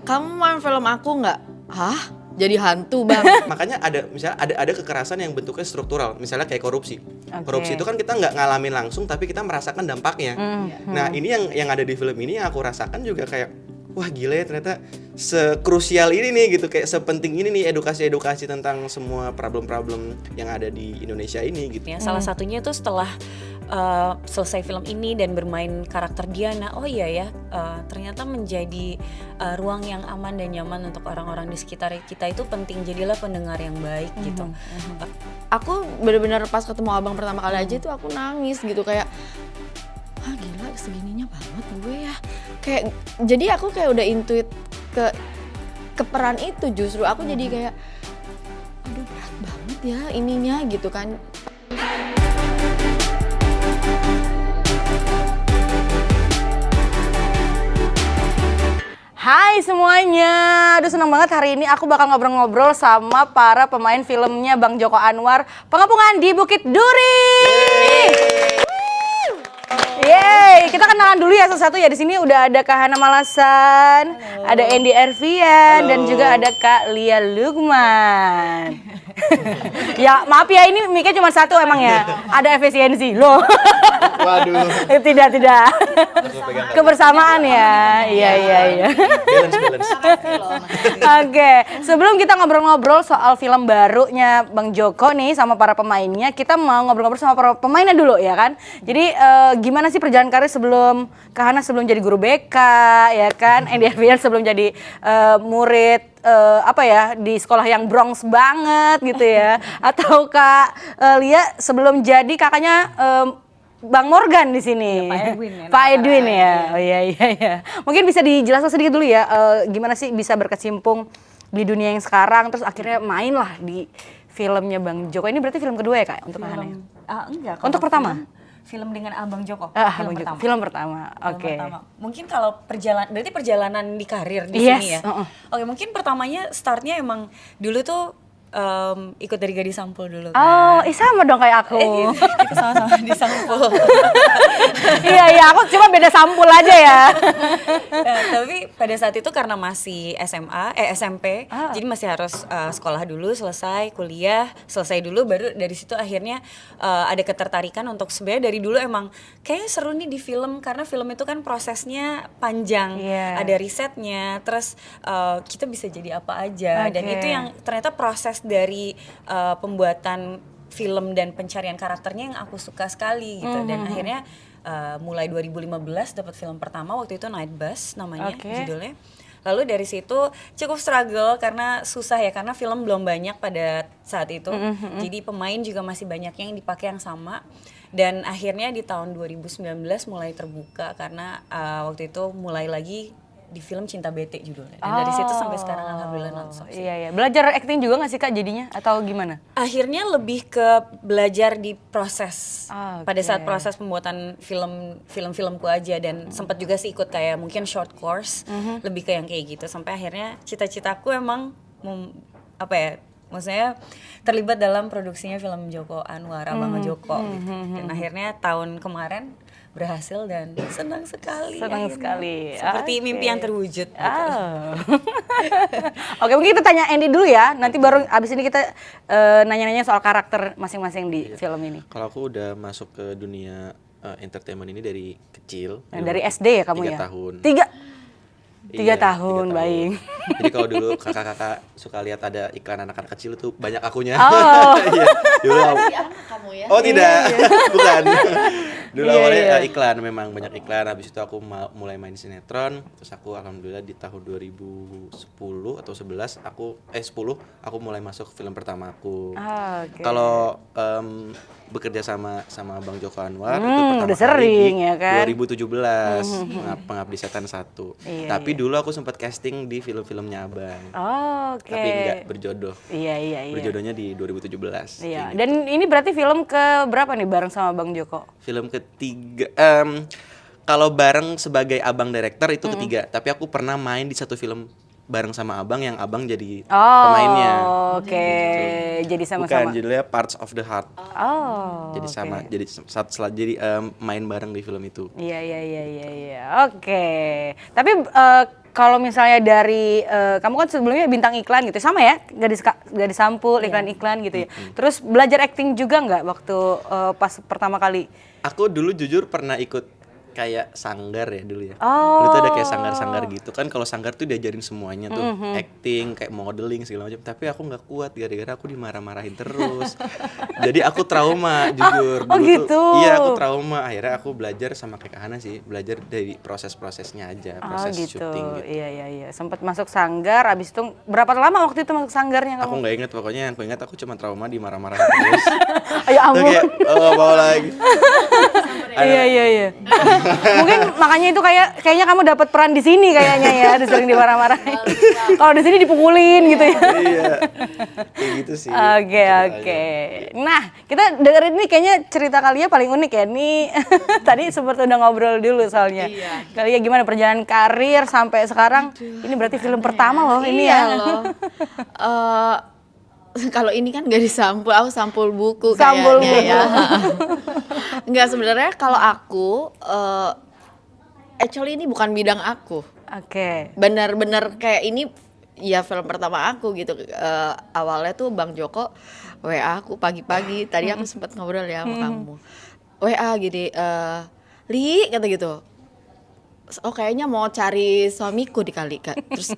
Kamu main film aku nggak? Hah? Jadi hantu bang? Makanya misalnya ada kekerasan yang bentuknya struktural, misalnya kayak korupsi. Okay. Korupsi itu kan kita nggak ngalamin langsung, tapi kita merasakan dampaknya. Nah ini yang ada di film ini yang aku rasakan juga kayak, wah gila ya ternyata sekrusial ini nih gitu, kayak sepenting ini nih edukasi tentang semua problem-problem yang ada di Indonesia ini gitu. Ya, salah satunya tuh setelah selesai film ini dan bermain karakter Diana, oh iya ya, ternyata menjadi ruang yang aman dan nyaman untuk orang-orang di sekitar kita itu penting. Jadilah pendengar yang baik gitu. Aku bener-bener pas ketemu abang pertama kali aja tuh aku nangis gitu, kayak ah gila segininya banget gue ya. Kayak jadi aku kayak udah intuit ke peran itu, justru aku jadi kayak aduh berat banget ya ininya gitu kan. Hai semuanya, aduh seneng banget hari ini aku bakal ngobrol-ngobrol sama para pemain filmnya Bang Joko Anwar, Pengepungan di Bukit Duri. Yeay, kita kenalan dulu ya satu-satu ya. Di sini udah ada Kak Hana Malasan, ada Andy Ervian, dan juga ada Kak Lia Lukman. Ya maaf ya, ini mic-nya cuma satu emang ya, ada efisiensi loh. Waduh. Tidak. Kebersamaan ya. Iya. Balance. Oke, sebelum kita ngobrol-ngobrol soal film barunya Bang Joko nih sama para pemainnya, kita mau ngobrol-ngobrol sama para pemainnya dulu ya kan. Jadi gimana sih perjalanan karir sebelum Kak Hana sebelum jadi guru BK ya kan, Andy Ervian sebelum jadi murid di sekolah yang Bronx banget gitu ya, atau Kak Lia sebelum jadi kakaknya Bang Morgan di sini. Ya, Pak Edwin ya. Pak Edwin ya. Oh iya. Mungkin bisa dijelaskan sedikit dulu ya, gimana sih bisa berkecimpung di dunia yang sekarang terus akhirnya main lah di filmnya Bang Joko. Ini berarti film kedua ya Kak untuk Kak Hana? Enggak. Untuk pertama? Film dengan Abang Joko. Film pertama. Oke. Mungkin kalau berarti perjalanan di karir di Yes. sini ya. Oke, mungkin pertamanya startnya emang dulu tuh ikut dari Gadis Sampul dulu kan. Oh, sama dong kayak aku. Kita sama-sama di Sampul. Iya, aku cuma beda sampul aja ya. Tapi pada saat itu karena masih SMP, jadi masih harus sekolah dulu, selesai kuliah, selesai dulu, baru dari situ akhirnya ada ketertarikan untuk sebenarnya dari dulu emang kayaknya seru nih di film, karena film itu kan prosesnya panjang, ada risetnya, terus kita bisa jadi apa aja, dan itu yang ternyata proses dari pembuatan film dan pencarian karakternya yang aku suka sekali gitu. Dan akhirnya mulai 2015 dapat film pertama, waktu itu Night Bus namanya judulnya. Lalu dari situ cukup struggle karena susah ya, karena film belum banyak pada saat itu. Jadi pemain juga masih banyak yang dipakai yang sama. Dan akhirnya di tahun 2019 mulai terbuka karena waktu itu mulai lagi di film Cinta Bete judulnya. Dan dari situ sampai sekarang alhamdulillah nonstop sih. Iya. Belajar acting juga nggak sih Kak jadinya atau gimana? Akhirnya lebih ke belajar di proses. Pada saat proses pembuatan film-filmku aja, dan sempat juga sih ikut kayak mungkin short course, lebih ke yang kayak gitu, sampai akhirnya cita-citaku emang maksudnya terlibat dalam produksinya film Joko Anwar, Abang Joko gitu. Dan akhirnya tahun kemarin berhasil dan senang sekali. Seperti mimpi yang terwujud gitu. Oke, mungkin kita tanya Andy dulu ya, nanti baru abis ini kita nanya-nanya soal karakter masing-masing di film ini. Kalau aku udah masuk ke dunia entertainment ini dari kecil. Dari SD ya kamu 3 ya? tahun. 3 tahun, baik. Jadi kalau dulu kakak-kakak suka lihat ada iklan anak-anak kecil itu banyak akunya. Iya. Dulu Kamu ya? Oh tidak, bukan. Dulu awalnya iklan, memang banyak iklan. Habis itu aku mulai main sinetron. Terus aku alhamdulillah di tahun 2010 atau 11 aku mulai masuk film pertama aku. Kalau bekerja sama Bang Joko Anwar itu pertama udah kali sering di ya kan? 2017 Pengabdi Setan 1. Tapi dulu aku sempat casting di film-filmnya Abang. Tapi nggak berjodoh. Iya. Berjodohnya di 2017. Iya. Dan ini berarti film ke berapa nih bareng sama Bang Joko? Film ketiga. Kalau bareng sebagai Abang director itu ketiga. Tapi aku pernah main di satu film bareng sama Abang yang Abang jadi pemainnya. Oke. Jadi sama-sama. Bukan, judulnya Parts of the Heart. Jadi sama, jadi main bareng di film itu. Iya. Oke. Tapi kalau misalnya dari kamu kan sebelumnya bintang iklan gitu, sama ya, gadis sampul, iklan-iklan gitu ya. Terus belajar acting juga nggak waktu pas pertama kali? Aku dulu jujur pernah ikut kayak sanggar ya dulu ya. Oh. Dulu tuh ada kayak sanggar-sanggar gitu kan. Kalau sanggar tuh diajarin semuanya tuh, acting, kayak modeling segala macam. Tapi aku nggak kuat gara-gara aku dimarah-marahin terus. Jadi aku trauma jujur. Oh Dulu gitu. tuh, iya aku trauma. Akhirnya aku belajar sama kayak Kak Hana sih, belajar dari proses-prosesnya aja, proses syuting gitu. Iya. Sempat masuk sanggar, abis itu berapa lama waktu itu masuk sanggarnya Aku kamu? nggak inget, pokoknya yang aku ingat aku cuma trauma dimarah-marahin terus. Ayo Tuh ampun. kayak mau lagi. Iya. Mungkin makanya itu kayaknya kamu dapat peran di sini kayaknya ya, sering dimarah-marahin. Kalau di sini dipukulin gitu ya. Iya. Kayak gitu sih. Oke. Nah, kita dengerin nih kayaknya cerita kalian paling unik ya. Nih tadi sempat udah ngobrol dulu soalnya. Kalian gimana perjalanan karir sampai sekarang? Ini berarti film pertama loh ini Iya ya. loh. Kalau ini kan gak disampul, aku sampul buku Sampul kayaknya ya. Enggak, sebenarnya kalau aku actually ini bukan bidang aku. Oke. Bener-bener kayak ini ya film pertama aku gitu. Awalnya tuh Bang Joko WA aku pagi-pagi. Tadi aku sempat ngobrol ya sama kamu. WA gini, Li kata gitu. Oh kayaknya mau cari suamiku di kali Kak. Terus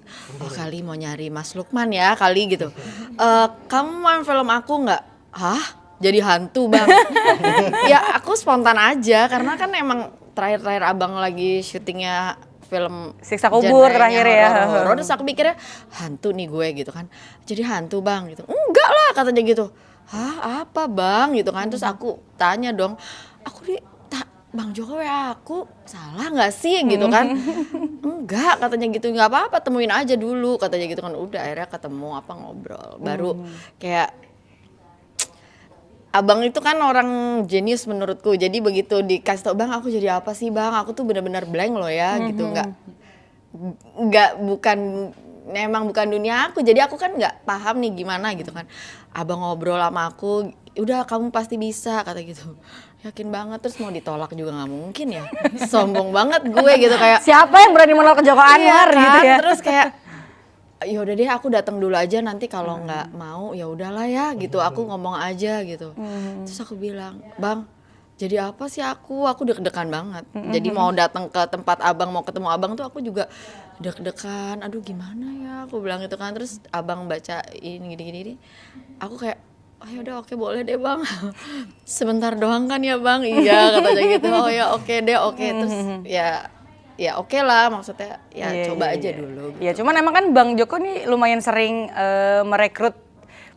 kali mau nyari Mas Lukman ya kali gitu. Kamu main film aku nggak? Hah? Jadi hantu Bang? Ya aku spontan aja karena kan emang terakhir abang lagi syutingnya film Siksa kubur genrenya terakhir ya. horor. Terus aku mikirnya hantu nih gue gitu kan. Jadi hantu Bang gitu. Enggak lah katanya gitu. Hah apa Bang gitu kan. Terus aku tanya dong. Aku Bang Joko WA aku salah nggak sih gitu kan? Enggak katanya gitu, nggak apa-apa temuin aja dulu katanya gitu kan. Udah akhirnya ketemu apa ngobrol baru kayak abang itu kan orang jenius menurutku. Jadi begitu dikasih tau Bang aku jadi apa sih Bang, aku tuh benar-benar blank loh ya gitu, memang bukan dunia aku. Jadi aku kan nggak paham nih gimana gitu kan. Abang ngobrol sama aku, udah kamu pasti bisa kata gitu. Yakin banget, terus mau ditolak juga nggak mungkin ya. Sombong banget gue gitu kayak. Siapa yang berani menolak Joko Anwar Iya gitu kan? ya? Terus kayak ya udah deh aku datang dulu aja, nanti kalau nggak mau ya udahlah ya gitu, aku ngomong aja gitu. Terus aku bilang, Bang jadi apa sih aku deg-degan banget. Jadi mau datang ke tempat abang, mau ketemu abang tuh aku juga deg-degan, aduh gimana ya aku bilang gitu kan. Terus abang bacain gini-gini, aku kayak oh ya udah oke boleh deh Bang. Sebentar doang kan ya Bang. Iya katanya gitu. Oh ya oke deh oke. Terus ya oke lah, maksudnya ya coba aja dulu gitu. Ya cuman emang kan Bang Joko nih lumayan sering merekrut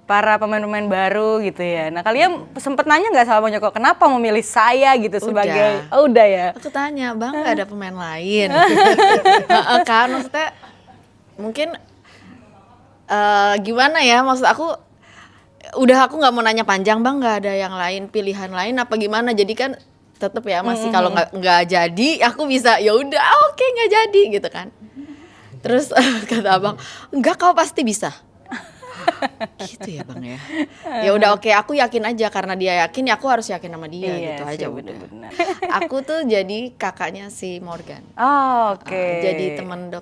para pemain-pemain baru gitu ya. Nah kalian sempet nanya nggak sama Bang Joko kenapa memilih saya gitu sebagai? Oh udah ya. Aku tanya Bang nggak ada pemain lain? Kan maksudnya mungkin gimana ya, maksud aku udah aku nggak mau nanya panjang Bang, nggak ada yang lain, pilihan lain apa gimana. Jadi kan tetep ya masih kalau nggak jadi aku bisa ya udah oke nggak jadi gitu kan. Terus kata abang enggak kau pasti bisa. Gitu ya Bang ya. Ya udah oke, aku yakin aja karena dia yakin ya aku harus yakin sama dia gitu aja udah. Aku tuh jadi kakaknya si Morgan. Oh, oke. Jadi teman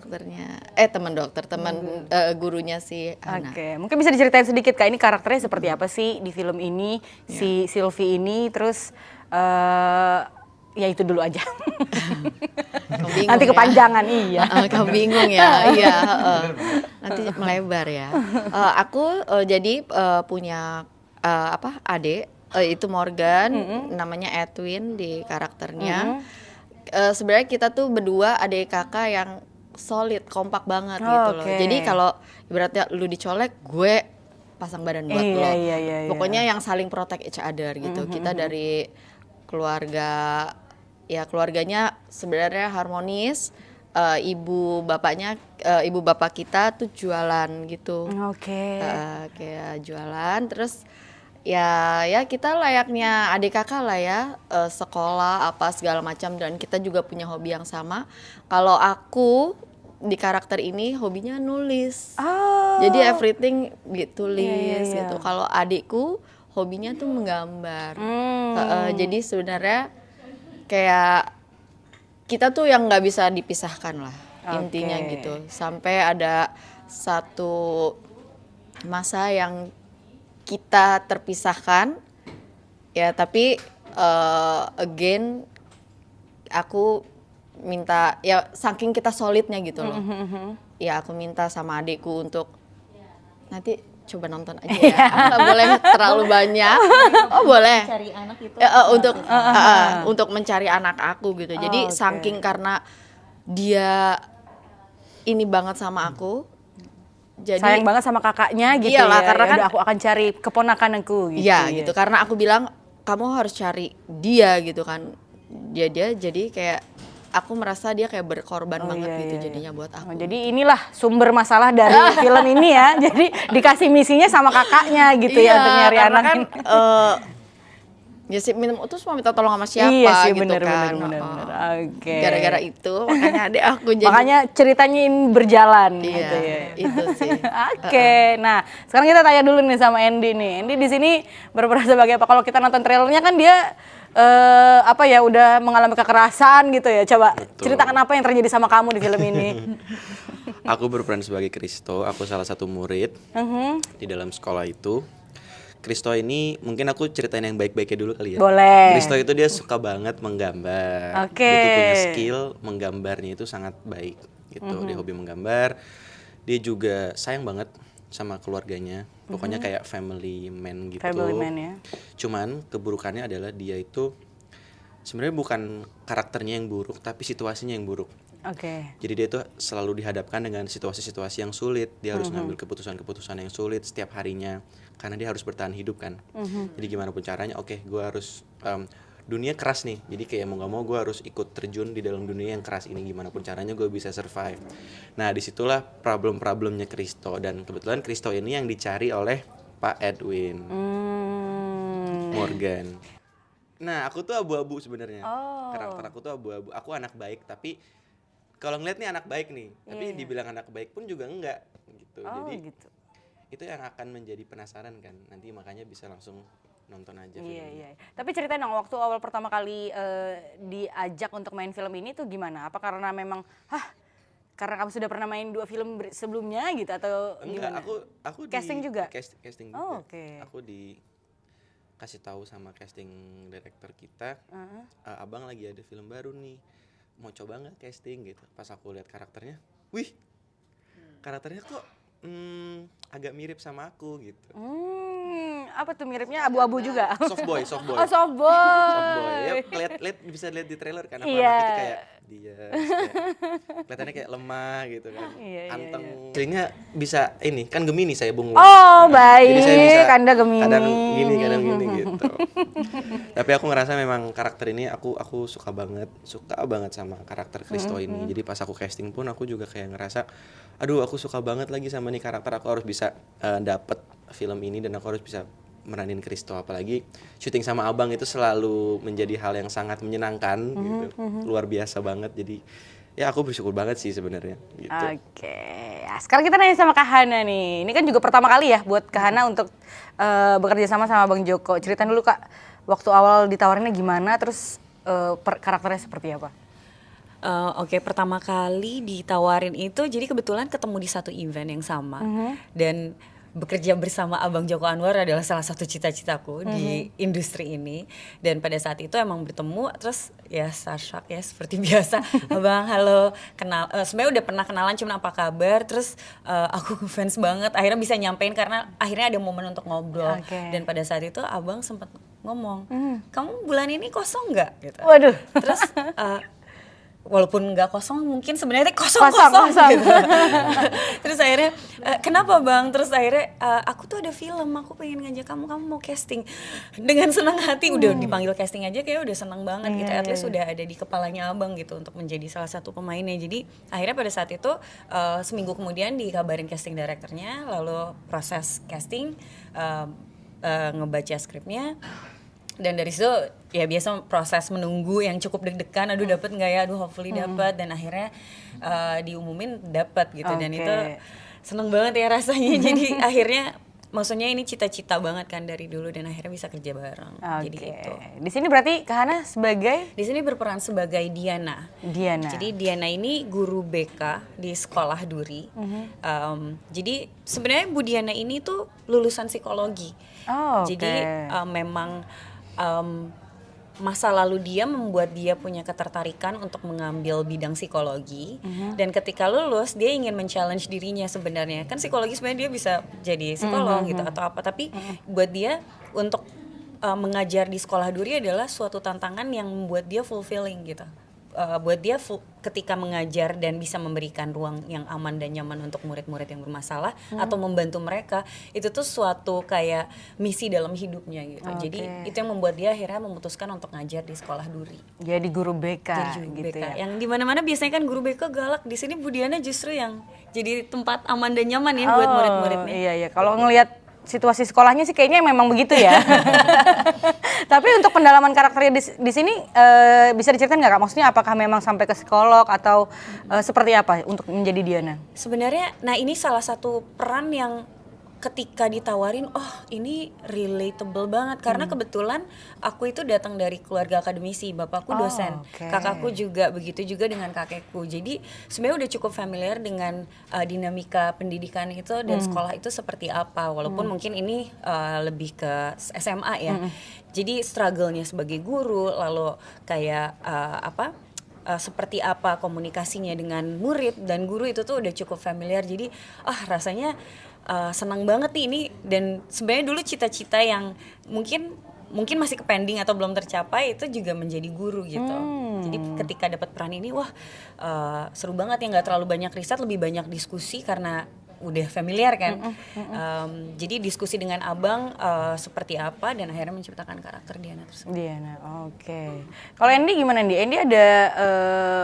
gurunya si Hana. Oke, mungkin bisa diceritain sedikit Kak, ini karakternya seperti apa sih di film ini, si Sylvie ini, terus ya itu dulu aja. Nanti kepanjangan iya. Kamu bingung ya, iya. Nanti melebar ya. Aku jadi punya adik, itu Morgan, namanya Edwin di karakternya. Sebenarnya kita tuh berdua adik kakak yang solid, kompak banget gitu loh. Jadi kalau ibaratnya lu dicolek, gue pasang badan buat lo. Pokoknya yang saling protect each other gitu. Kita dari keluarganya sebenarnya harmonis. Ibu bapak kita tuh jualan gitu. Kayak jualan, terus ya kita layaknya adik kakak lah ya, sekolah apa segala macam, dan kita juga punya hobi yang sama. Kalau aku di karakter ini hobinya nulis, jadi everything ditulis gitu. Kalau adikku hobinya tuh menggambar. Jadi sebenarnya kayak kita tuh yang nggak bisa dipisahkan lah. intinya Oke. gitu. Sampai ada satu masa yang kita terpisahkan ya, tapi again aku minta ya, saking kita solidnya gitu loh. Ya aku minta sama adikku untuk nanti coba nonton aja ya. Nggak boleh terlalu banyak. Oh boleh. Cari anak itu. Ya, untuk mencari anak aku gitu. Jadi oke. saking karena dia ini banget sama aku. Jadi Sayang banget sama kakaknya gitu Iyalah, ya. karena Ya kan- udah aku akan cari keponakanku gitu. Iya gitu, karena aku bilang kamu harus cari dia gitu kan. Dia jadi kayak aku merasa dia kayak berkorban banget iya, gitu iya, jadinya buat aku. Oh, jadi inilah sumber masalah dari film ini ya. Jadi dikasih misinya sama kakaknya gitu ya untuk nyari karena anak. kan ya sih minum itu cuma minta tolong sama siapa Iya sih, gitu bener, kan. bener. Oke. Gara-gara itu makanya adik aku jadi Makanya ceritanya ini berjalan iya, gitu ya. itu sih. Oke, nah sekarang kita tanya dulu nih sama Andy nih. Andy di sini berperan sebagai apa? Kalau kita nonton trailernya kan dia apa ya, udah mengalami kekerasan gitu ya. Coba ceritakan apa yang terjadi sama kamu di film ini. Aku berperan sebagai Kristo, aku salah satu murid di dalam sekolah itu. Kristo ini mungkin aku ceritain yang baik-baiknya dulu kali ya. Boleh. Kristo itu dia suka banget menggambar. Oke. Dia tuh punya skill menggambarnya itu sangat baik gitu. Dia hobi menggambar. Dia juga sayang banget sama keluarganya. Pokoknya kayak family man gitu. Family man ya. Cuman keburukannya adalah dia itu sebenarnya bukan karakternya yang buruk, tapi situasinya yang buruk. Oke. Jadi dia tuh selalu dihadapkan dengan situasi-situasi yang sulit. Dia harus ngambil keputusan-keputusan yang sulit setiap harinya karena dia harus bertahan hidup kan. Jadi gimana pun caranya, oke, gue harus dunia keras nih. Jadi kayak mau gak mau gue harus ikut terjun di dalam dunia yang keras ini. Gimana pun caranya gue bisa survive. Nah disitulah problem-problemnya Kristo. Dan kebetulan Kristo ini yang dicari oleh Pak Edwin Morgan. Nah aku tuh abu-abu sebenarnya. Karakter aku tuh abu-abu. Aku anak baik tapi kalau ngeliat nih anak baik nih, tapi dibilang anak baik pun juga enggak gitu. Jadi Gitu. itu yang akan menjadi penasaran kan. Nanti makanya bisa langsung nonton aja Iya, filmnya. iya. Tapi ceritain dong, waktu awal pertama kali diajak untuk main film ini tuh gimana? Apa karena memang, karena kamu sudah pernah main 2 film sebelumnya gitu atau Enggak, gimana? aku Casting di juga? casting juga. Oh, oke. Aku dikasih tahu sama casting director kita, abang lagi ada film baru nih, mau coba nggak casting gitu. Pas aku lihat karakternya, wih, karakternya kok agak mirip sama aku gitu. Apa tuh miripnya, abu-abu juga? Soft boy. Oh, soft boy. Soft boy. Ya, bisa lihat di trailer kan, apa Iya. anak itu kayak dia kelihatannya kayak lemah gitu kan. Iya, Anteng. Aslinya bisa ini, kan Gemini saya Bung. Oh, baik. Jadi saya bisa Anda Gemini. kadang gini gitu. Tapi aku ngerasa memang karakter ini aku suka banget sama karakter Kristo ini. Jadi pas aku casting pun aku juga kayak ngerasa, aduh aku suka banget lagi sama nih karakter. Aku harus bisa dapet film ini dan aku harus bisa meranin Kristo. Apalagi syuting sama abang itu selalu menjadi hal yang sangat menyenangkan gitu. Luar biasa banget. Jadi ya aku bersyukur banget sih sebenarnya gitu. Oke, ya, sekarang kita nanya sama Kak Hana nih. Ini kan juga pertama kali ya buat Kak Hana untuk bekerja sama Bang Joko. Ceritain dulu Kak, waktu awal ditawarinnya gimana, terus karakternya seperti apa? Oke, pertama kali ditawarin itu jadi kebetulan ketemu di satu event yang sama dan bekerja bersama Abang Joko Anwar adalah salah satu cita-citaku di industri ini. Dan pada saat itu emang bertemu, terus ya starstruck ya seperti biasa. Abang, halo, kenal. Sebenarnya udah pernah kenalan, cuma apa kabar? Terus aku ngefans banget. Akhirnya bisa nyampein karena akhirnya ada momen untuk ngobrol. Oke. Dan pada saat itu Abang sempat ngomong, kamu bulan ini kosong nggak? Gitu. Waduh. Terus walaupun nggak kosong, mungkin sebenarnya Kosong. kosong gitu. Terus akhirnya kenapa Bang? Terus akhirnya aku tuh ada film, aku pengen ngajak kamu mau casting. Dengan senang hati udah dipanggil casting aja kayak udah senang banget gitu. At least udah ada di kepalanya Abang gitu untuk menjadi salah satu pemainnya. Jadi akhirnya pada saat itu seminggu kemudian dikabarin casting directornya, lalu proses casting, ngebaca skripnya. Dan dari situ ya biasa proses menunggu yang cukup deg-degan, aduh dapet nggak ya, aduh hopefully dapet, dan akhirnya diumumin dapet gitu. Dan itu seneng banget ya rasanya. Jadi akhirnya maksudnya ini cita-cita banget kan dari dulu dan akhirnya bisa kerja bareng. Jadi Oke. gitu. Di sini berarti Kak Hana sebagai Di sini berperan sebagai Diana. Diana. Jadi Diana ini guru BK di sekolah Duri. Jadi sebenarnya Bu Diana ini tuh lulusan psikologi. Oh, oke. Jadi memang masa lalu dia membuat dia punya ketertarikan untuk mengambil bidang psikologi. Dan ketika lulus dia ingin men-challenge dirinya sebenarnya. Kan psikologi sebenarnya dia bisa jadi psikolog gitu atau apa. Tapi buat dia untuk mengajar di sekolah Duri adalah suatu tantangan yang membuat dia fulfilling gitu. Buat dia ketika mengajar dan bisa memberikan ruang yang aman dan nyaman untuk murid-murid yang bermasalah atau membantu mereka, itu tuh suatu kayak misi dalam hidupnya gitu. Jadi itu yang membuat dia akhirnya memutuskan untuk ngajar di sekolah Duri. Jadi guru BK Jadi guru gitu BK. ya. Yang di mana-mana biasanya kan guru BK galak, di sini Bu Diana justru yang jadi tempat aman dan nyaman ya buat murid-muridnya. Iya iya. Kalau ngelihat situasi sekolahnya sih kayaknya memang begitu ya. Tapi untuk pendalaman karakternya di sini bisa diceritain nggak Kak? Maksudnya apakah memang sampai ke psikolog atau seperti apa untuk menjadi Diana? Sebenarnya, nah ini salah satu peran yang ketika ditawarin, oh ini relatable banget karena kebetulan aku itu datang dari keluarga akademisi, bapakku dosen, kakakku juga begitu juga dengan kakekku. Jadi sebenarnya udah cukup familiar dengan dinamika pendidikan itu dan sekolah itu seperti apa. Walaupun mungkin ini lebih ke SMA ya. Jadi struggle-nya sebagai guru, lalu kayak seperti apa komunikasinya dengan murid dan guru itu tuh udah cukup familiar. Jadi rasanya senang banget nih ini, dan sebenarnya dulu cita-cita yang mungkin masih pending atau belum tercapai itu juga menjadi guru gitu. Jadi ketika dapat peran ini seru banget ya, nggak terlalu banyak riset, lebih banyak diskusi karena udah familiar kan. Jadi diskusi dengan abang seperti apa dan akhirnya menciptakan karakter Diana tersebut. Diana, oke. Kalau Andy gimana Andy? Andy ada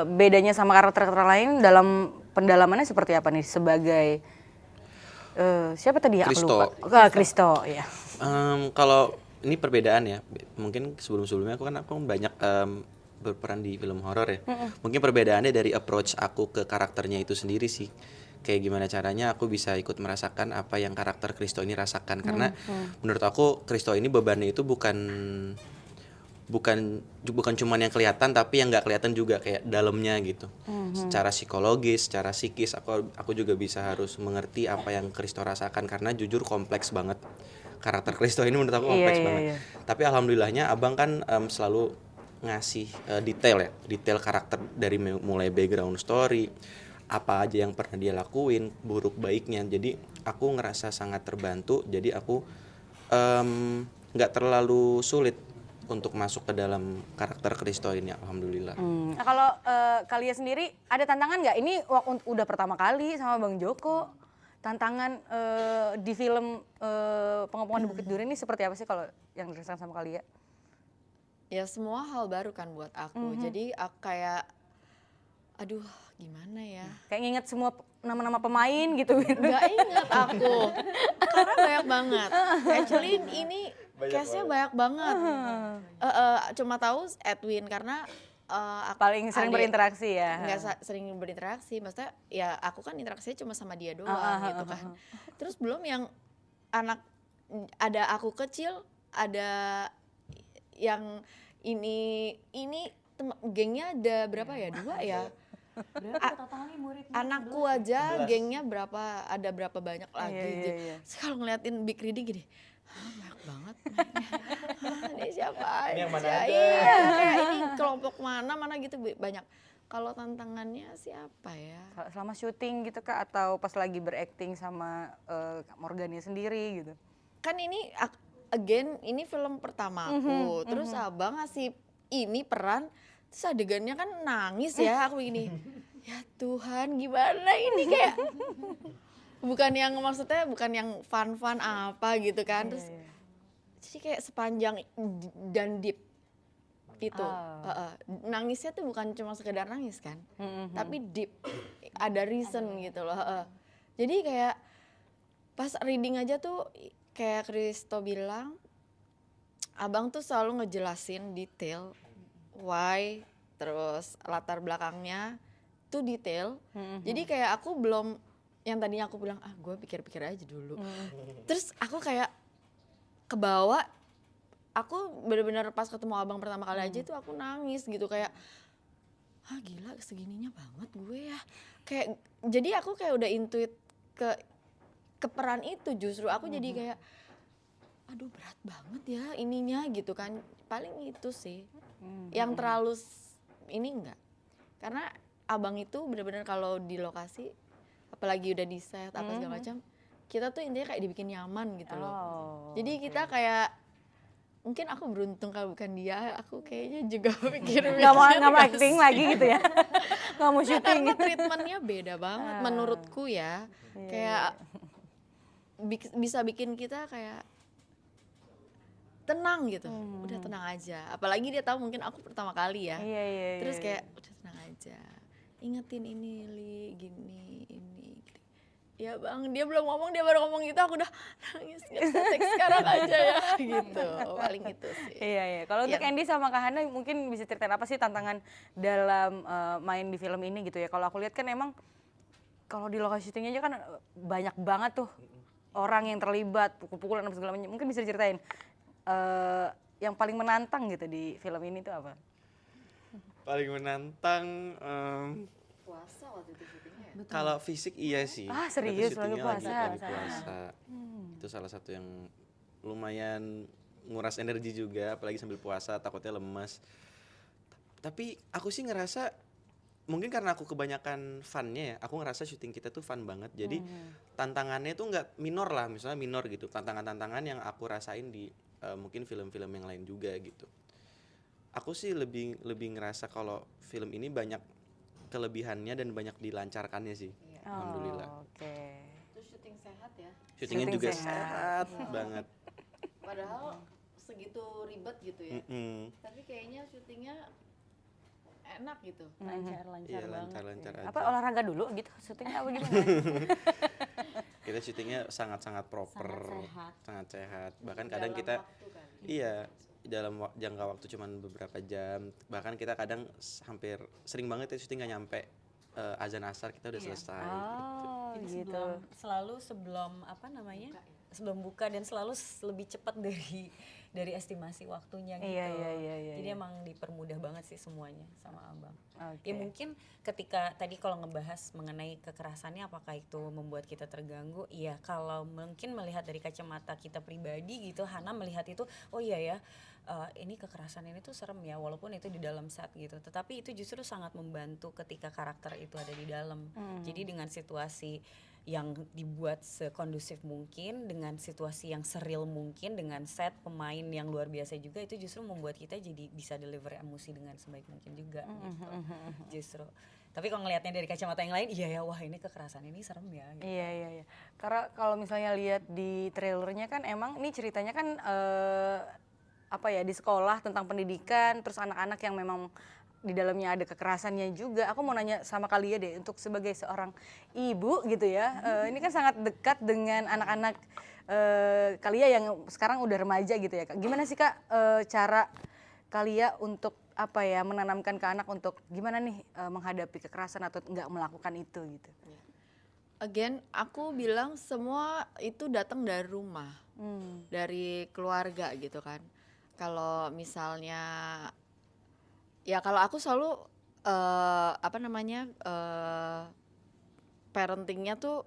bedanya sama karakter-karakter lain dalam pendalamannya seperti apa nih sebagai siapa tadi ya? Christo. Aku lupa. Christo, ya. Kalau ini perbedaan ya, mungkin sebelum-sebelumnya aku banyak berperan di film horor ya. Mungkin perbedaannya dari approach aku ke karakternya itu sendiri sih. Kayak gimana caranya aku bisa ikut merasakan apa yang karakter Christo ini rasakan. Karena menurut aku Christo ini bebannya itu bukan cuman yang kelihatan, tapi yang nggak kelihatan juga kayak dalamnya gitu. Secara psikologis, secara psikis aku juga bisa harus mengerti apa yang Christo rasakan, karena jujur kompleks banget. Karakter Christo ini menurut aku kompleks banget. Tapi alhamdulillahnya abang kan selalu ngasih detail karakter dari mulai background story, apa aja yang pernah dia lakuin, buruk baiknya. Jadi aku ngerasa sangat terbantu. Jadi aku nggak terlalu sulit untuk masuk ke dalam karakter Christo ini, alhamdulillah. Nah, kalau kalian sendiri ada tantangan nggak? Ini udah pertama kali sama Bang Joko. Tantangan di film Pengepungan di Bukit Duri ini seperti apa sih kalau yang dirasakan sama kalian? Ya semua hal baru kan buat aku. Jadi aku kayak aduh gimana ya? Kayak nginget semua nama-nama pemain gitu. Nggak ingat aku. Karena banyak banget. Actually ini case-nya banyak banget. Cuma tahu Edwin karena aku Paling sering berinteraksi ya. Nggak sering berinteraksi, maksudnya ya aku kan interaksinya cuma sama dia doang gitu kan. Terus belum yang ada aku kecil, ada yang ini gengnya ada berapa ya? 2 ya. Anakku aja gengnya ada berapa banyak lagi gitu. Terus kalau ngeliatin Big Reading gini, banyak banget mainnya. Ini siapa aja? Ini yang mana aja? Iya, kayak ini kelompok mana gitu banyak. Kalau tantangannya siapa ya? Selama syuting gitu Kak, atau pas lagi berakting sama Morganya sendiri gitu? Kan ini ini film pertama aku. Terus abang ngasih ini peran, terus adegannya kan nangis ya, aku ini. Ya Tuhan, gimana ini kayak bukan yang fun apa gitu kan. Terus jadi kayak sepanjang dan deep itu. Nangisnya tuh bukan cuma sekedar nangis kan. Tapi deep. Ada reason gitu loh. Jadi kayak pas reading aja tuh kayak Christo bilang, abang tuh selalu ngejelasin detail why, terus latar belakangnya tuh detail. Jadi kayak aku belum yang tadinya aku bilang gue pikir-pikir aja dulu. Terus aku kayak kebawa, aku bener-bener pas ketemu abang pertama kali aja itu aku nangis gitu, kayak gila segininya banget gue ya. Kayak jadi aku kayak udah intuit ke peran itu, justru aku jadi kayak aduh berat banget ya ininya gitu kan. Paling itu sih yang terlalu ini enggak, karena abang itu benar-benar kalau di lokasi apalagi udah di set apa segala macam, kita tuh intinya kayak dibikin nyaman gitu loh. Jadi kita kayak mungkin aku beruntung kalau bukan dia, aku kayaknya juga mikir nggak mau acting lagi gitu ya, nggak mau syuting. karena treatmentnya beda banget menurutku ya. Kayak bisa bikin kita kayak tenang gitu, udah tenang aja. Apalagi dia tahu mungkin aku pertama kali ya. Terus kayak udah tenang aja, ingetin ini Li, gini ini. Ya bang, dia belum ngomong, dia baru ngomong gitu, aku udah nangis, gak bisa teks sekarang aja ya gitu. Paling itu sih. Iya. Kalau untuk Andy sama Kak Hana mungkin bisa ceritain apa sih tantangan dalam main di film ini gitu ya. Kalau aku lihat kan emang kalau di lokasi syutingnya aja kan banyak banget tuh orang yang terlibat, pukul-pukulan dan segala macam. Mungkin bisa diceritain yang paling menantang gitu di film ini tuh apa? Paling menantang Puasa waktu itu syutingnya ya? kalau fisik iya sih. Serius? Kita syutingnya Lagi puasa? lagi puasa. Itu salah satu yang lumayan nguras energi juga, apalagi sambil puasa takutnya lemas. Tapi aku sih ngerasa mungkin karena aku kebanyakan funnya ya, aku ngerasa syuting kita tuh fun banget. Jadi tantangannya tuh nggak minor lah, misalnya minor gitu. Tantangan-tantangan yang aku rasain di mungkin film-film yang lain juga gitu. Aku sih lebih ngerasa kalau film ini banyak kelebihannya dan banyak dilancarkannya sih. Alhamdulillah. Terus syuting sehat ya? Syutingnya juga sehat banget. Padahal segitu ribet gitu ya. Tapi kayaknya syutingnya enak gitu. Lancar Iya, banget. lancar aja. Apa olahraga dulu gitu syutingnya apa gimana? Kita syutingnya sangat proper, sangat sehat. Bahkan kadang Dalam kita waktu kali. iya dalam jangka waktu cuman beberapa jam. Bahkan kita kadang hampir sering banget ya syuting nggak nyampe azan asar kita udah selesai. Jadi selalu sebelum apa namanya? Sebelum buka dan selalu lebih cepat dari estimasi waktunya gitu. Iya. Jadi emang dipermudah banget sih semuanya sama Abang. Ya mungkin ketika tadi kalau ngebahas mengenai kekerasannya apakah itu membuat kita terganggu? Iya, kalau mungkin melihat dari kacamata kita pribadi gitu, Hana melihat itu oh iya ya, ini kekerasan ini tuh serem ya walaupun itu di dalam set gitu. Tetapi itu justru sangat membantu ketika karakter itu ada di dalam. Jadi dengan situasi yang dibuat sekondusif mungkin, dengan situasi yang seril mungkin, dengan set pemain yang luar biasa juga, itu justru membuat kita jadi bisa deliver emosi dengan sebaik mungkin juga gitu. Justru. Tapi kalau ngelihatnya dari kacamata yang lain, iya ya, wah ini kekerasan ini serem ya. Gitu. Iya. Karena kalau misalnya lihat di trailernya kan emang ini ceritanya kan di sekolah tentang pendidikan, terus anak-anak yang memang di dalamnya ada kekerasannya juga. Aku mau nanya sama Kalia deh, untuk sebagai seorang ibu gitu ya, ini kan sangat dekat dengan anak-anak Kalia yang sekarang udah remaja gitu ya Kak. Gimana sih Kak cara Kalia untuk menanamkan ke anak untuk gimana nih menghadapi kekerasan atau nggak melakukan itu gitu? Again, aku bilang semua itu datang dari rumah, dari keluarga gitu kan. Kalau misalnya ya kalau aku selalu parentingnya tuh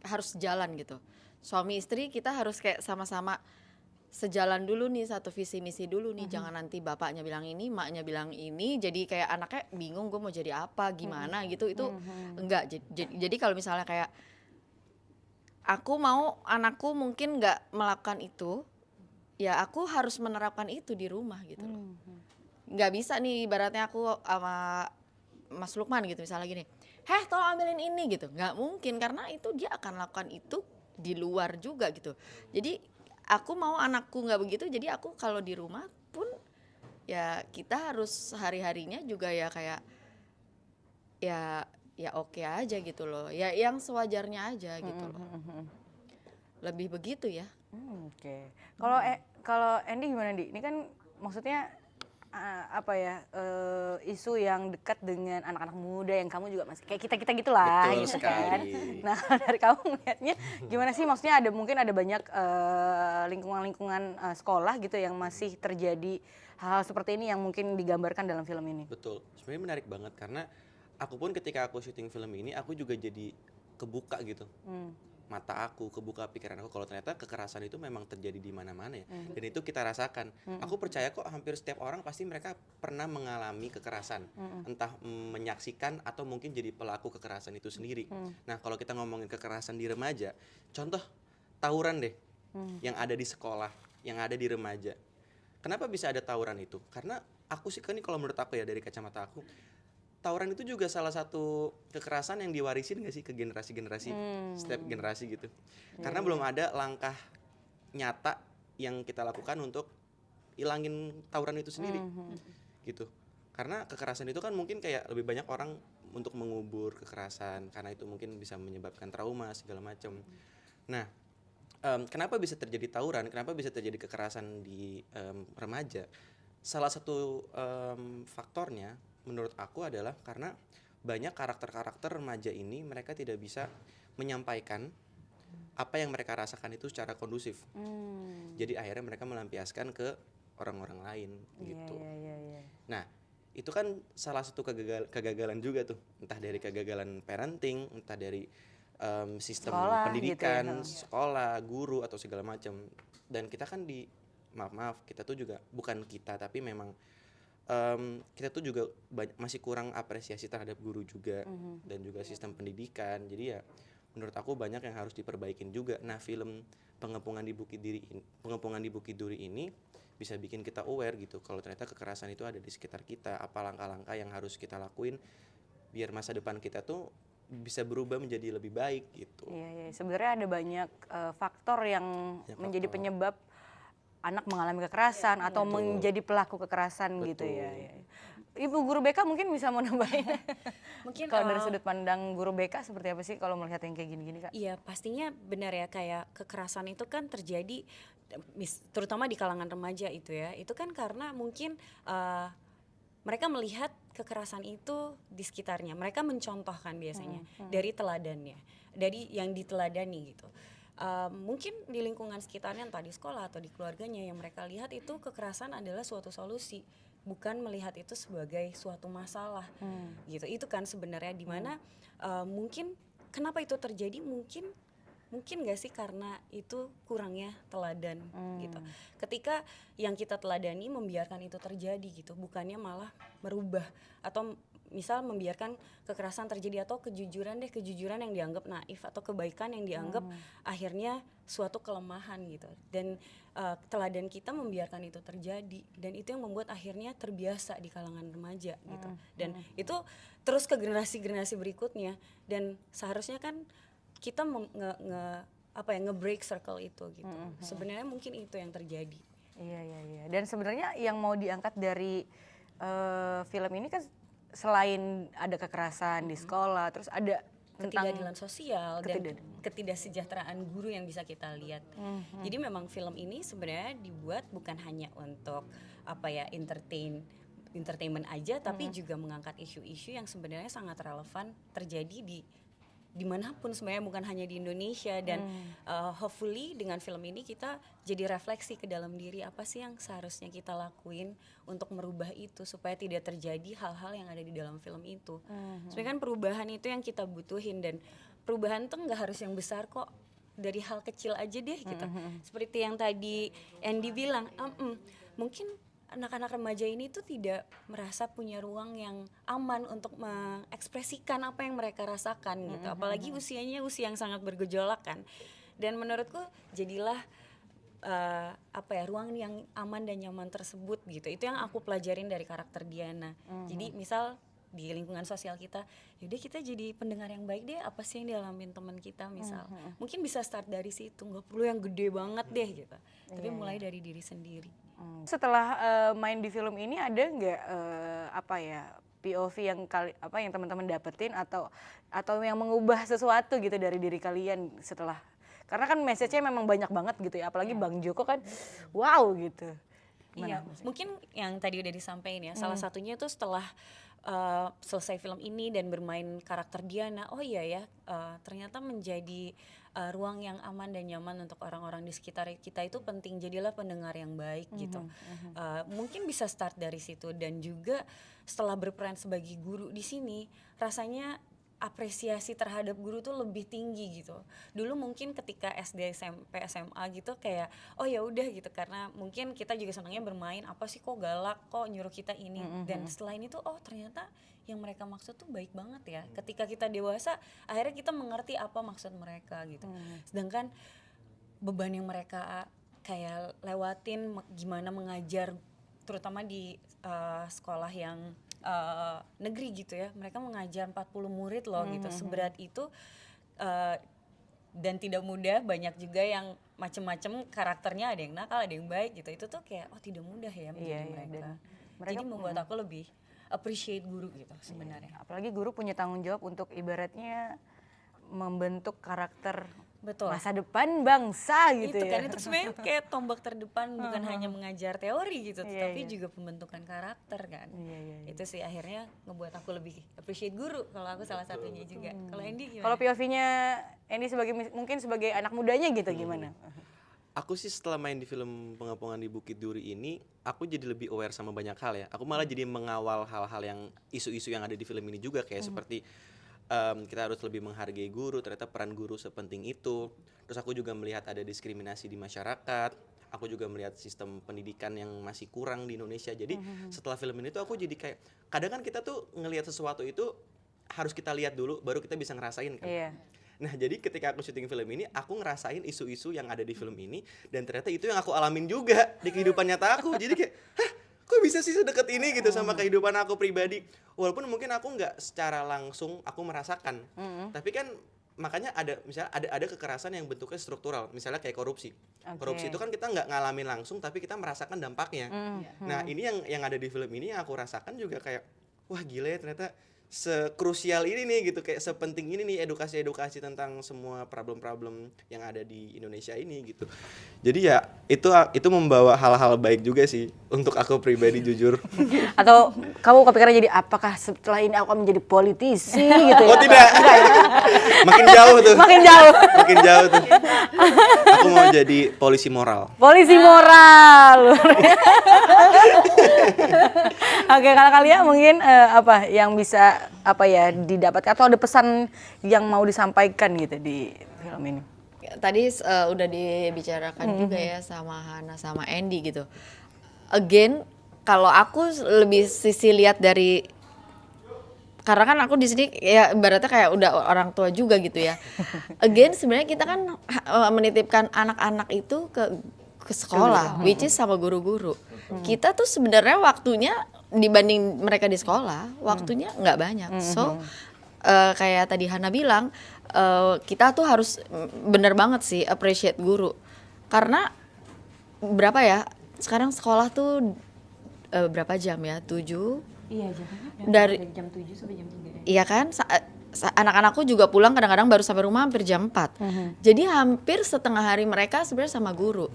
harus jalan gitu. Suami istri kita harus kayak sama-sama sejalan dulu nih, satu visi misi dulu nih. Jangan nanti bapaknya bilang ini, maknya bilang ini, jadi kayak anaknya bingung gue mau jadi apa, gimana gitu. Itu enggak. Jadi kalau misalnya kayak aku mau anakku mungkin nggak melakukan itu, ya aku harus menerapkan itu di rumah gitu loh. Nggak bisa nih ibaratnya aku sama Mas Lukman gitu misalnya gini, tolong ambilin ini gitu, nggak mungkin karena itu dia akan lakukan itu di luar juga gitu. Jadi aku mau anakku nggak begitu, jadi aku kalau di rumah pun ya kita harus hari-harinya juga ya kayak ya oke aja gitu loh, ya yang sewajarnya aja gitu loh, lebih begitu ya. Oke. Kalau Andy gimana Di? Ini kan maksudnya apa ya isu yang dekat dengan anak-anak muda yang kamu juga masih kayak kita gitulah Betul gitu sekali. kan. Nah dari kamu ngeliatnya gimana sih, maksudnya mungkin ada banyak lingkungan-lingkungan sekolah gitu yang masih terjadi hal-hal seperti ini yang mungkin digambarkan dalam film ini. Betul. Sebenarnya menarik banget karena aku pun ketika aku syuting film ini aku juga jadi kebuka gitu. Mata aku, kebuka pikiran aku kalau ternyata kekerasan itu memang terjadi di mana-mana ya. Dan itu kita rasakan. Aku percaya kok hampir setiap orang pasti mereka pernah mengalami kekerasan. Entah menyaksikan atau mungkin jadi pelaku kekerasan itu sendiri. Nah, kalau kita ngomongin kekerasan di remaja, contoh tawuran deh yang ada di sekolah, yang ada di remaja. Kenapa bisa ada tawuran itu? Karena aku sih kan ini kalau menurut aku ya dari kacamata aku, tawuran itu juga salah satu kekerasan yang diwarisin gak sih ke generasi-generasi, setiap generasi gitu. Karena belum ada langkah nyata yang kita lakukan untuk ilangin tawuran itu sendiri, gitu. Karena kekerasan itu kan mungkin kayak lebih banyak orang untuk mengubur kekerasan, karena itu mungkin bisa menyebabkan trauma segala macam. Nah, kenapa bisa terjadi tawuran? Kenapa bisa terjadi kekerasan di remaja? Salah satu faktornya menurut aku adalah karena banyak karakter-karakter remaja ini mereka tidak bisa menyampaikan apa yang mereka rasakan itu secara kondusif. Jadi akhirnya mereka melampiaskan ke orang-orang lain gitu. Iya. Nah, itu kan salah satu kegagalan juga tuh, entah dari kegagalan parenting, entah dari sistem Sekolah pendidikan, gitu ya. sekolah, guru atau segala macam. Dan kita kan maaf kita tuh juga bukan kita tapi memang kita tuh juga masih kurang apresiasi terhadap guru juga dan juga sistem pendidikan. Jadi ya menurut aku banyak yang harus diperbaikin juga. Nah, film Pengepungan di Bukit Duri ini bisa bikin kita aware gitu kalau ternyata kekerasan itu ada di sekitar kita, apa langkah-langkah yang harus kita lakuin biar masa depan kita tuh bisa berubah menjadi lebih baik gitu. Iya. Sebenarnya ada banyak faktor yang Ya, menjadi faktor. penyebab anak mengalami kekerasan atau menjadi pelaku kekerasan gitu ya. Ibu guru BK mungkin bisa mau nambahin. Mungkin Kalau dari sudut pandang guru BK seperti apa sih kalau melihat yang kayak gini-gini, Kak? iya, pastinya benar ya, kayak kekerasan itu kan terjadi terutama di kalangan remaja itu ya. Itu kan karena mungkin mereka melihat kekerasan itu di sekitarnya. Mereka mencontohkan biasanya dari teladannya, dari yang diteladani gitu. Mungkin di lingkungan sekitarnya, entah di sekolah atau di keluarganya, yang mereka lihat itu kekerasan adalah suatu solusi, bukan melihat itu sebagai suatu masalah gitu. Itu kan sebenarnya dimana mungkin kenapa itu terjadi, mungkin gak sih karena itu kurangnya teladan gitu. Ketika yang kita teladani membiarkan itu terjadi gitu, bukannya malah merubah atau misal membiarkan kekerasan terjadi atau kejujuran yang dianggap naif atau kebaikan yang dianggap akhirnya suatu kelemahan gitu. Dan teladan kita membiarkan itu terjadi, dan itu yang membuat akhirnya terbiasa di kalangan remaja gitu. Dan itu terus ke generasi berikutnya, dan seharusnya kan kita nge-break circle itu gitu. Sebenarnya mungkin itu yang terjadi. Iya. Dan sebenarnya yang mau diangkat dari film ini kan selain ada kekerasan di sekolah, terus ada Ketidakadilan sosial dan ketidaksejahteraan guru yang bisa kita lihat. Jadi memang film ini sebenarnya dibuat bukan hanya untuk entertainment aja, tapi juga mengangkat isu-isu yang sebenarnya sangat relevan terjadi dimanapun sebenarnya, bukan hanya di Indonesia. Dan hopefully dengan film ini kita jadi refleksi ke dalam diri, apa sih yang seharusnya kita lakuin untuk merubah itu supaya tidak terjadi hal-hal yang ada di dalam film itu. Sebenarnya kan perubahan itu yang kita butuhin, dan perubahan tuh nggak harus yang besar kok, dari hal kecil aja deh gitu. Seperti yang tadi Andy bilang, mungkin anak-anak remaja ini tuh tidak merasa punya ruang yang aman untuk mengekspresikan apa yang mereka rasakan gitu. Apalagi usianya usia yang sangat bergejolak kan. Dan menurutku jadilah ruang yang aman dan nyaman tersebut gitu. Itu yang aku pelajarin dari karakter Diana. Jadi misal di lingkungan sosial kita, yaudah kita jadi pendengar yang baik deh, apa sih yang dialamin teman kita misal. Mungkin bisa start dari situ, nggak perlu yang gede banget deh gitu. Tapi mulai dari diri sendiri. Setelah main di film ini ada nggak POV yang yang teman-teman dapetin atau yang mengubah sesuatu gitu dari diri kalian setelah, karena kan message-nya memang banyak banget gitu ya, apalagi Bang Joko kan wow gitu. Iya, mungkin yang tadi udah disampaikan ya. Salah satunya itu setelah selesai film ini dan bermain karakter Diana, oh iya ya, ternyata menjadi ruang yang aman dan nyaman untuk orang-orang di sekitar kita itu penting. Jadilah pendengar yang baik gitu. Mungkin bisa start dari situ, dan juga setelah berperan sebagai guru di sini, rasanya apresiasi terhadap guru tuh lebih tinggi gitu. Dulu mungkin ketika SD, SMP, SMA gitu kayak oh ya udah gitu, karena mungkin kita juga senangnya bermain, apa sih kok galak, kok nyuruh kita ini. Dan setelah ini tuh oh ternyata yang mereka maksud tuh baik banget ya. Ketika kita dewasa akhirnya kita mengerti apa maksud mereka gitu. Sedangkan beban yang mereka kayak lewatin gimana mengajar, terutama di sekolah yang negeri gitu ya, mereka mengajar 40 murid loh gitu, seberat itu, dan tidak mudah. Banyak juga yang macem-macem karakternya, ada yang nakal, ada yang baik gitu. Itu tuh kayak oh tidak mudah ya menjadi mereka. Jadi membuat aku lebih appreciate guru gitu sebenarnya. Apalagi guru punya tanggung jawab untuk ibaratnya membentuk karakter Betul. masa depan bangsa gitu Itu ya. kan, itu sebenarnya kayak tombak terdepan, bukan hanya mengajar teori gitu, tapi juga pembentukan karakter kan. Itu sih akhirnya ngebuat aku lebih appreciate guru, kalau aku salah satunya juga. Kalau Andy gimana? Kalau POV-nya Andy sebagai mungkin sebagai anak mudanya gitu gimana? Aku sih setelah main di film Pengepungan di Bukit Duri ini, aku jadi lebih aware sama banyak hal ya. Aku malah jadi mengawal hal-hal yang isu-isu yang ada di film ini juga, kayak seperti kita harus lebih menghargai guru, ternyata peran guru sepenting itu. Terus aku juga melihat ada diskriminasi di masyarakat. Aku juga melihat sistem pendidikan yang masih kurang di Indonesia. Jadi setelah film ini tuh aku jadi kayak, kadang kan kita tuh ngelihat sesuatu itu harus kita lihat dulu baru kita bisa ngerasain kan. Iya. Nah jadi ketika aku syuting film ini, aku ngerasain isu-isu yang ada di film ini, dan ternyata itu yang aku alamin juga di kehidupan nyata aku. Jadi kayak, hah, kok bisa sih sedekat ini gitu sama kehidupan aku pribadi. Walaupun mungkin aku nggak secara langsung aku merasakan, tapi kan makanya ada misalnya ada kekerasan yang bentuknya struktural, misalnya kayak korupsi. Korupsi itu kan kita nggak ngalamin langsung, tapi kita merasakan dampaknya. Nah ini yang ada di film ini yang aku rasakan juga kayak, wah gila ya ternyata sekrusial ini nih gitu, kayak sepenting ini nih edukasi tentang semua problem-problem yang ada di Indonesia ini gitu. Jadi ya itu membawa hal-hal baik juga sih untuk aku pribadi jujur. Atau kamu kepikiran jadi apakah setelah ini aku akan menjadi politisi gitu ya? Oh tidak. Makin jauh tuh. Makin jauh. Makin jauh tuh. Aku mau jadi polisi moral. Polisi moral. Oke, kalau kalian mungkin apa yang bisa apa ya didapatkan atau ada pesan yang mau disampaikan gitu di film ini? Tadi udah dibicarakan juga ya sama Hana sama Andy gitu. Again, kalau aku lebih sisi lihat dari, karena kan aku di sini ya ibaratnya kayak udah orang tua juga gitu ya. Again sebenarnya kita kan menitipkan anak-anak itu ke sekolah, which is sama guru-guru. Kita tuh sebenarnya waktunya dibanding mereka di sekolah, waktunya nggak banyak. So kayak tadi Hana bilang, kita tuh harus bener banget sih appreciate guru. Karena berapa ya, sekarang sekolah tuh berapa jam ya? 7? Iya, dari jam 7 sampai jam 3. Iya kan? Anak-anakku juga pulang kadang-kadang baru sampai rumah hampir jam 4. Jadi hampir setengah hari mereka sebenarnya sama guru.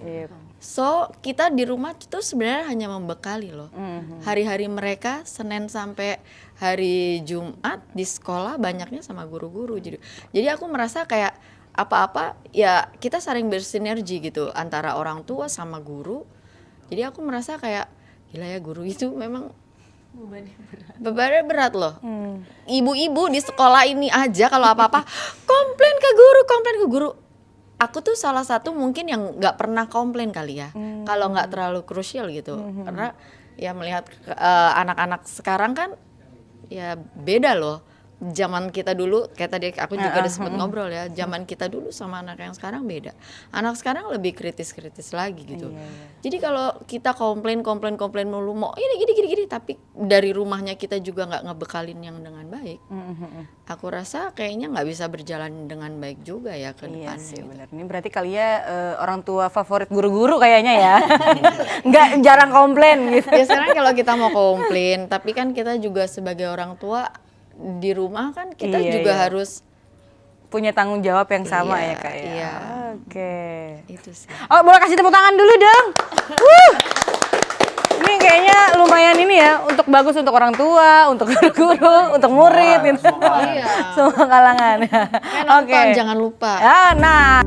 So, kita di rumah itu sebenarnya hanya membekali loh. Hari-hari mereka Senin sampai hari Jumat di sekolah banyaknya sama guru-guru. Jadi aku merasa kayak apa-apa ya kita saling bersinergi gitu antara orang tua sama guru. Jadi aku merasa kayak gila ya, guru itu memang bebannya berat loh. Ibu-ibu di sekolah ini aja kalau apa-apa komplain ke guru. Aku tuh salah satu mungkin yang nggak pernah komplain kali ya, kalau nggak terlalu krusial gitu. Karena ya melihat anak-anak sekarang kan ya beda loh. Zaman kita dulu, kayak tadi aku juga udah sempet ngobrol ya, zaman kita dulu sama anak yang sekarang beda. Anak sekarang lebih kritis-kritis lagi gitu. Jadi kalau kita komplain mulu, mau ini gini, tapi dari rumahnya kita juga nggak ngebekalin yang dengan baik. Aku rasa kayaknya nggak bisa berjalan dengan baik juga ya ke depannya. Iya sih gitu. benar. Ini berarti kalian orang tua favorit guru-guru kayaknya ya. Nggak jarang komplain gitu. Ya sekarang kalau kita mau komplain, tapi kan kita juga sebagai orang tua di rumah kan kita juga harus punya tanggung jawab yang sama ya Kak ya. Iya. Oke. Itu sih. Oh, boleh kasih tepuk tangan dulu dong. ini kayaknya lumayan ini ya, untuk bagus untuk orang tua, untuk guru-guru, untuk murid gitu. Iya. Semua kalangan. Nonton jangan lupa. Ya, nah.